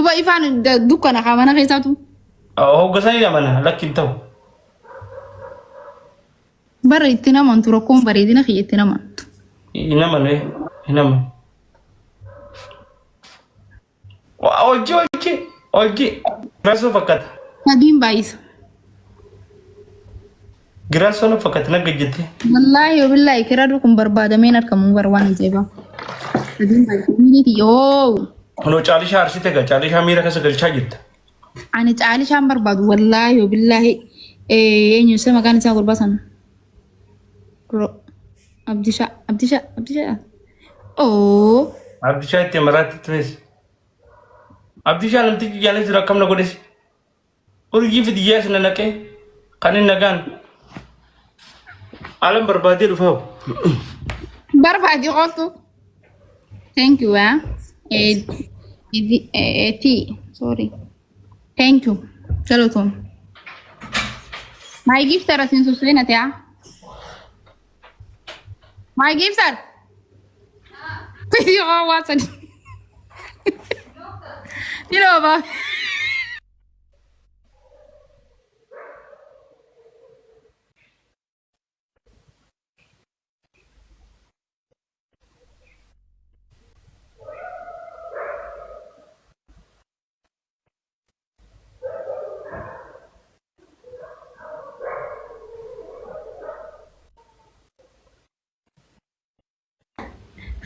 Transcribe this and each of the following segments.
duba ifaan dukkana kamana keessatu. Hoggasanii lamana lakkin ta'u. Bara itti naman tura kun bareedina kiyya itti naman. Inaman. Hojii. Giraasoo fakkaata. Adiin baay'isa. Giraasoo fakkaata nagga jettee. Wallaahi billahi kiraaduu kun barbaadameen argamu barwaan jeeba. Adiin baay'isa. Miniti yoo. Kunoo caalishaa arsite gaa caalishaa miira keessa galchaa jirta. Ani caalishaan barbaadu wallaahi billahi eenyu isa maqaan isaa gurbaa sana. Abdishaa. Oh. Abdishaa itti maraatti turees. Abdishaa namtichi jaanis jira akkam na godhes. Urjii fidiyyaa sana naqee kan hin nagaan. Alam barbaadee dhufaa'u. Barbaadee qoltu. Thank you, sorry. Thank you. Chalo tom. My gift are sin sustain at ya. My gifts are. You what's it? You know about.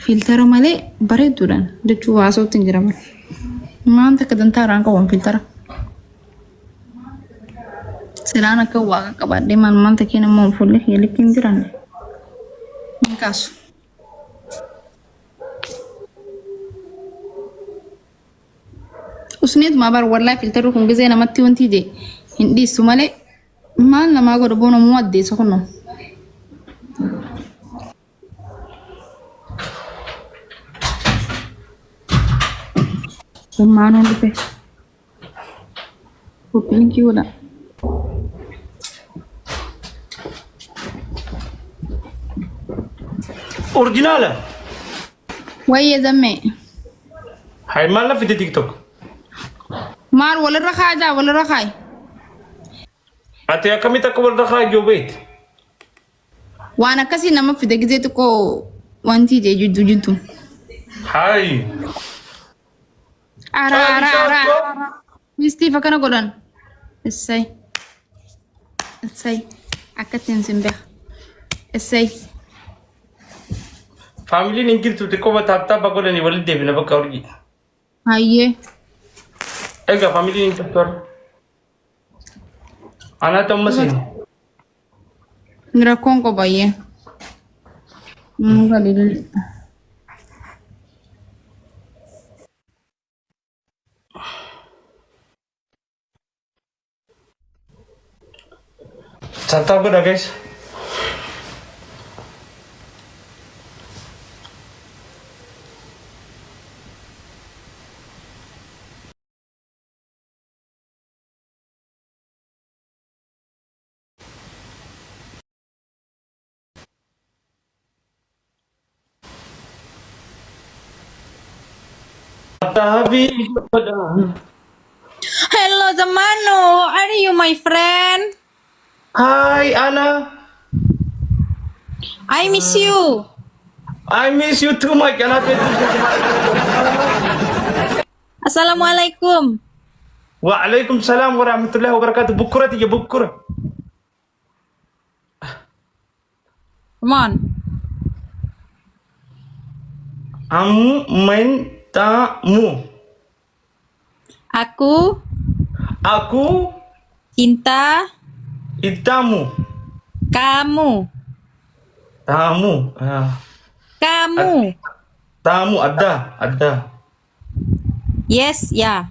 Filtera malee bareeduudhaan jechuun haasawutti hin jiraman. Maanta akka dantaaraan qaban filtera. Silaan akka waaqa qabaadhee maanta keenya immoo fuullee heelikki hin jiran. Hin kaasu. Usneetuma bara wallaahi filterri kun gisee namatti wanti ije hin dhiistu malee maal namaa godha boona muu addeessa kunoo. Mana lupa. Kuping kiuda. Original. Why is a me? Hai malah video TikTok. Mar wala rakhaja wala rakhay. Ate kami tak wala rakhay jo wait. Wana kasi nama video gize ko wanti je juju. Hai. Ara. Misti fakana godhan. Essay. Akatin simbe. Essay. Family ningkir tu teko batata bagodan ni walid devina bakaurgi. Aiye. Ega family ningkir tu. Anak tu mesin. Ngerakon ko baye. Enggak dulu. Santap dah guys. Hello Zamano, are you my friend? Hi Anna. I miss you. I miss you too much. Assalamualaikum. Waalaikumsalam warahmatullahi wabarakatuh. Bukura tiga bukura. Come on. Amu main tamu. Aku cinta itamu. Kamu. Tamu. Kamu. Tamu ada. Yes, ya.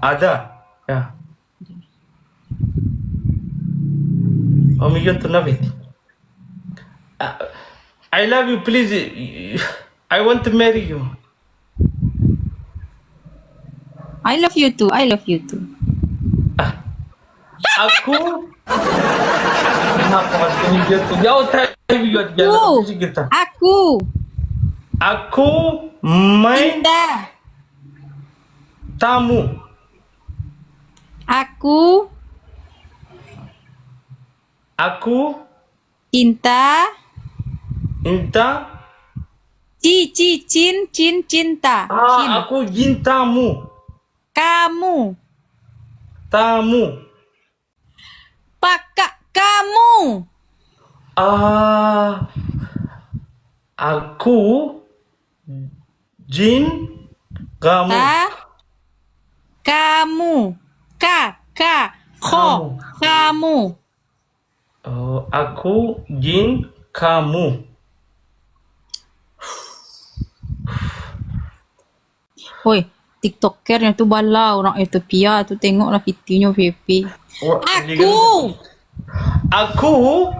Ada. Ya. Oh, million to love it. I love you, please. I want to marry you. I love you too. Aku Aku main cinta tamu. Aku Aku cinta. cinta. Cinta. Cin. Aku cintamu. Kamu. Tamu. Pakak kamu. Aku jin kamu. Kamu. Ko. Kamu. Aku jin kamu. Hoi, TikToker yang tu bala orang Ethiopia tu, tengoklah videonya Pepe. Aku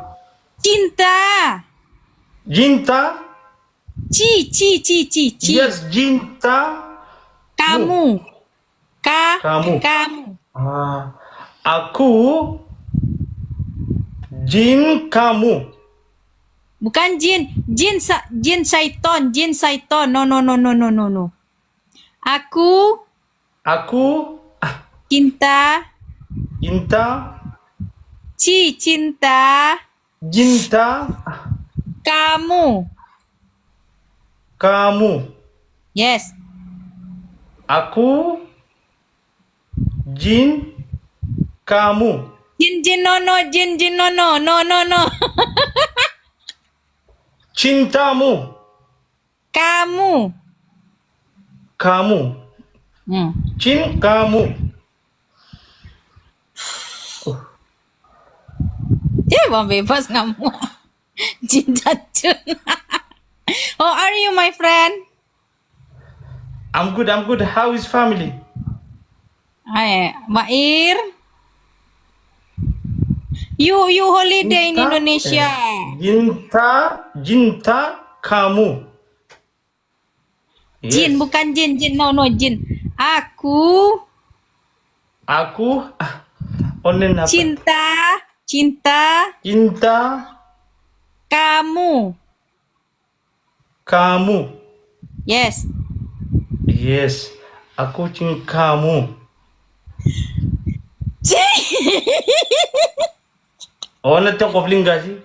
Cinta. cinta. Ci. Yes, cinta. Kamu. Kamu. Kamu. Aku jin kamu. Bukan jin. Jin syaiton. No. Aku cinta. Cinta. Cinta kamu. Yes. Aku jin kamu. Jin no. Cintamu. Kamu. Cin kamu. Dia bang bebas ngamuk. Jin jacun. How are you, my friend? I'm good. How is family? Mair. You holiday in Indonesia. Cinta kamu. Yes. Jin bukan jin. No jin. Aku online apa? Cinta kamu. Yes. Aku cinta kamu. Nanti aku lingga sih.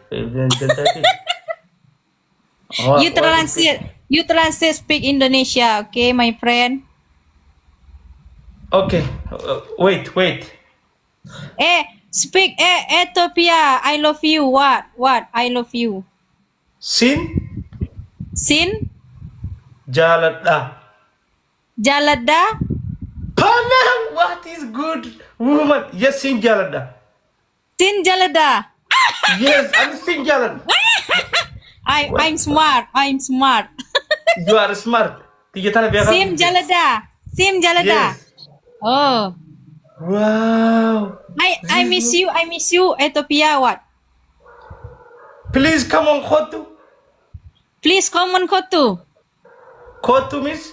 You translate speak Indonesia, okay, my friend? Okay. Wait. Speak Ethiopia. I love you. What? I love you. Sin Jalada. Panang. What is good woman? Yes, Sin Jalada. Yes, I'm Sin Jalada. I'm smart. You are smart. Sim Jalada. Yes. Oh. Wow. I miss you. Ethiopia. What? Please come on, Khotu. Please come on, Kotu. Khotu miss.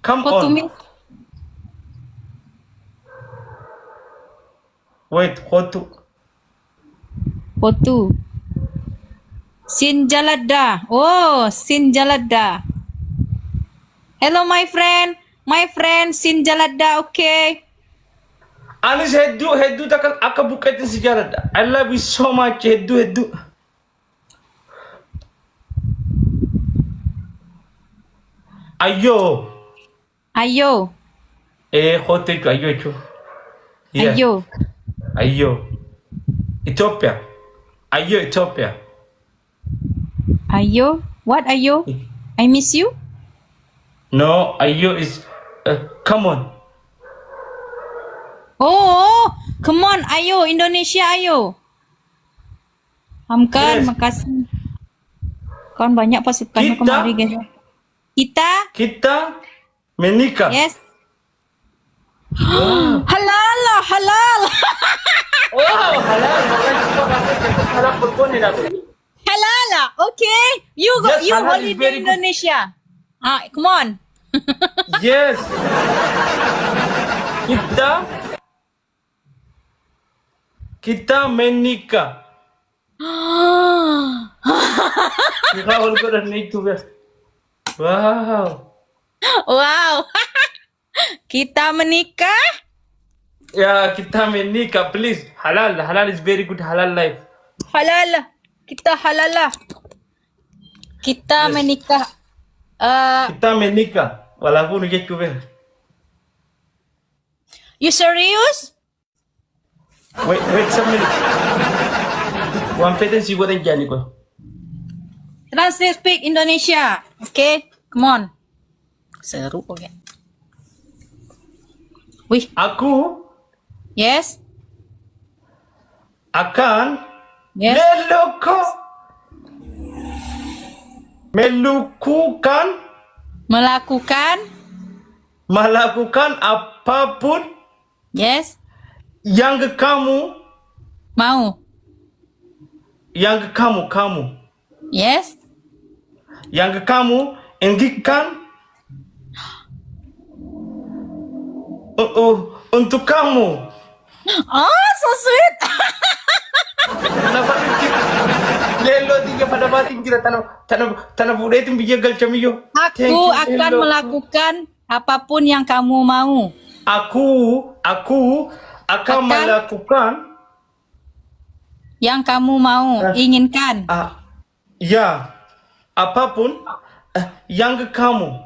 Come Kotu on. me. Wait, Khotu. Kotu. Sinjalada. Oh, Sinjalada. Hello, my friend. Sinjalada. Okay. Anis hedu takkan akabukatin si Jalada. I love you so much. Hedu. Ayo. Khotu itu ayo itu. Yeah. Ayo. Ethiopia. Ayo. What ayo? I miss you. No, ayo is come on. Oh, come on, ayo Indonesia, ayo. Hamkan, Yes. makasih. Kan banyak pasukannya Kita? kemari, guys. Kita menikah. Yes. Halal. Oh, halal perempuan ini. Halal. Okay. You Yes, halal is holiday very in good. Indonesia. Come on. Yes. Kita menikah. Ikaw ko na nito guys. Wow. Wow. Kita menikah. Ya kita menikah please. Halal, halal is very good halal life. Halal. Kita halal lah. Kita Yes. menikah. Kita menikah. Walaupun ujian kubel. You serious? Wait some minute. One peten si gua jani ko. Translate speak Indonesia. Okay, come on. Seru kok ya. Wih, Aku yes, akan yes. melakukan apapun Yes, yang kamu yes. inginkan untuk kamu. Oh, so sweet. Kenapa lelo tiga pada batin kita tanah budaya itu bijagal camiyo. Aku akan melakukan apapun yang kamu mau. Aku akan melakukan Yang kamu mau, inginkan. ya apapun yang kamu.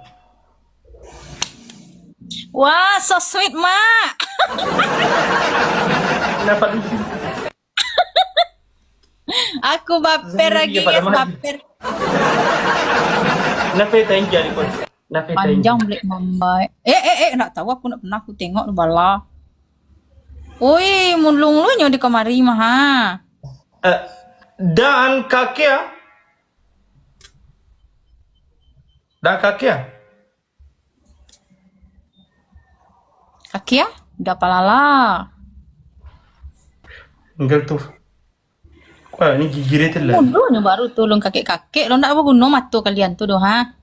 Wah, so sweet, Mak. Kenapa lucu? Aku baper lagi, Iya, pada guys, mati. baper. Kenapa yang jadi kon? Panjang beli mambai. Nak tahu aku nak pernah aku tengok lu bala. Oi, mulung lu nyo di kamari mah ha. Dan kakek Kaki ya? Udah palala. enggak tuh. Wah, ini gigiret lah. Mudonya baru tolong kakek-kakek. Lo ndak apa guna matu kalian tuh doh ha?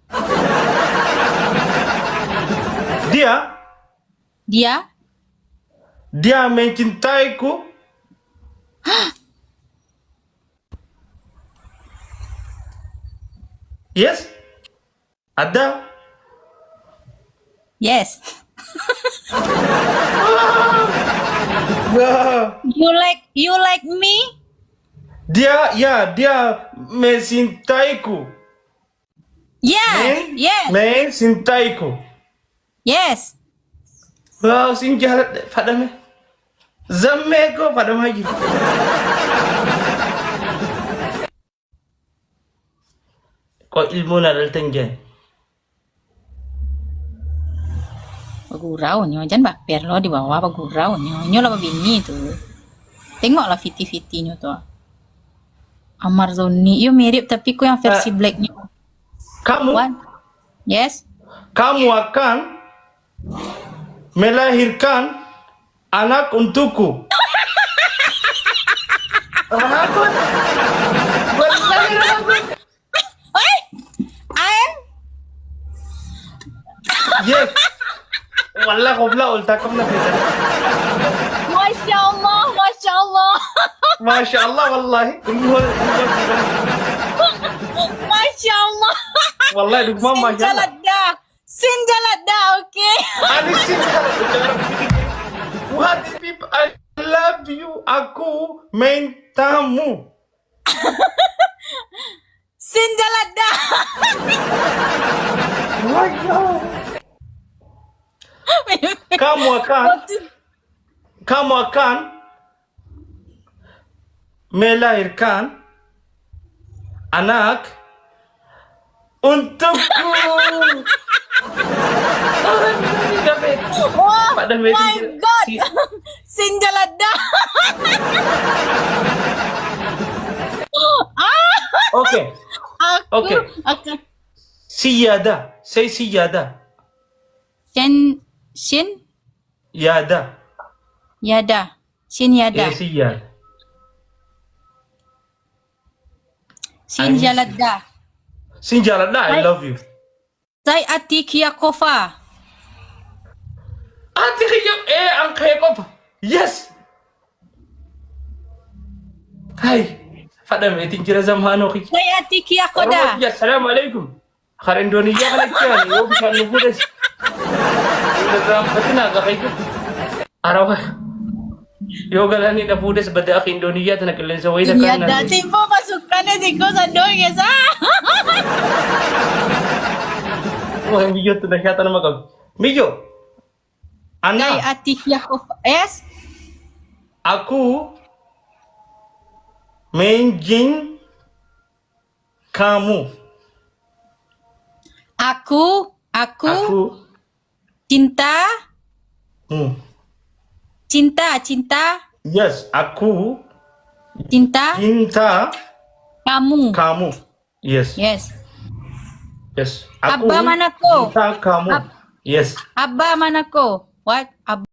Dia mencintaiku. Yes? Ada? Yes. Wah. You like me? Dia mencintaiku. Yes. Mencintaiku. Yes. Wow, sing jahat pada me. Zamme ko pada magi. Ko ilmu na dal tenggen. Pagurau nyo, jangan baper lo di bawah pagurau nyo. Nyo lah bini tuh. Tengoklah fiti-fiti nyo tuh. Amar Zoni, yo mirip tapi ku yang versi blacknya. Kamu Yes. kamu akan melahirkan anak untukku. Yes. Wallah qobla ultakum na kita. Masya Allah, Masya Allah. Masya Allah wallahi. Masya Allah. Wallahi dugma masya Allah. Sinjalat dah, okay? Ani what people I love you. Aku mintamu. Sinjalat dah. Kamu akan melahirkan anak untukku. Oh my God. Sinjalat dah. Okay. Siyada. Say siyada. Shin? Yada. Yada. Shin Yada. Siyada. Sinjalat dah. Sinjalada, I love you. Say Atikia Kofa. Ate kayo, ang kaya ko pa. Yes! Hai, fada mai tinjira zamano ki. Say Atikia Koda. Ya, assalamualaikum. Akar Indonesia kan ikan, yo bisa nubu des. Udah gram, tapi naga kayak itu. Arawa. Yo galani na pudes bada ak Indonesia na kailan sa way na Iya kanan. dati po pasukan na si ko sa doon yes Oh, Miyo to na siya na magag. Miyo. Kay Ana, Ati Yakov S. aku menjing kamu. Aku Aku cinta hmm. cinta Yes, aku cinta cinta kamu. kamu. Yes. Yes. Yes. Aku Abba manako. cinta kamu. Ab- Yes. Abba manako. What? Abba